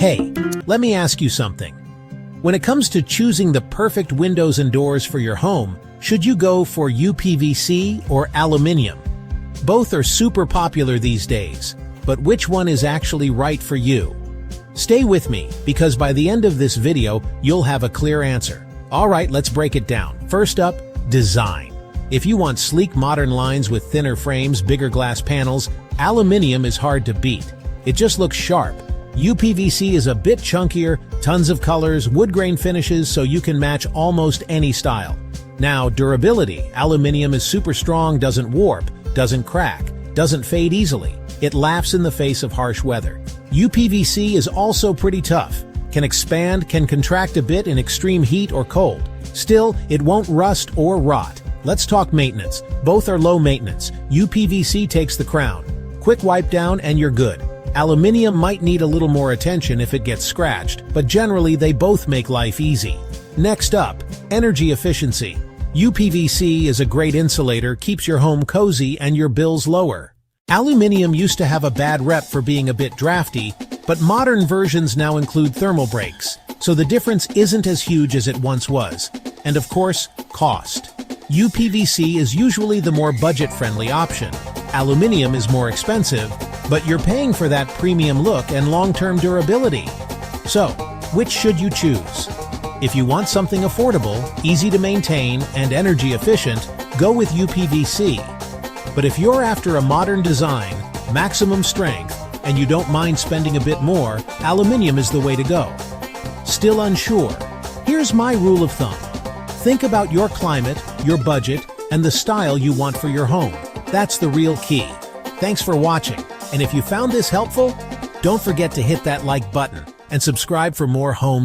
Hey, let me ask you something. When it comes to choosing the perfect windows and doors for your home, should you go for uPVC or aluminium? Both are super popular these days, but which one is actually right for you? Stay with me, because by the end of this video, you'll have a clear answer. Alright, let's break it down. First up, design. If you want sleek modern lines with thinner frames, bigger glass panels, aluminium is hard to beat. It just looks sharp. uPVC is a bit chunkier, tons of colors, wood grain finishes, so you can match almost any style. Now, durability. Aluminium is super strong, doesn't warp, doesn't crack, doesn't fade easily. It laughs in the face of harsh weather. uPVC is also pretty tough. Can expand, can contract a bit in extreme heat or cold. Still, it won't rust or rot. Let's talk maintenance. Both are low maintenance. uPVC takes the crown. Quick wipe down and you're good. Aluminium might need a little more attention if it gets scratched, but generally they both make life easy. Next up, energy efficiency. uPVC is a great insulator, keeps your home cozy and your bills lower. Aluminium used to have a bad rep for being a bit drafty, but modern versions now include thermal breaks, so the difference isn't as huge as it once was. And of course, cost. uPVC is usually the more budget-friendly option. Aluminium is more expensive, but you're paying for that premium look and long-term durability. So, which should you choose? If you want something affordable, easy to maintain, and energy efficient, go with uPVC. But if you're after a modern design, maximum strength, and you don't mind spending a bit more, aluminium is the way to go. Still unsure? Here's my rule of thumb. Think about your climate, your budget, and the style you want for your home. That's the real key. Thanks for watching, and if you found this helpful, don't forget to hit that like button and subscribe for more home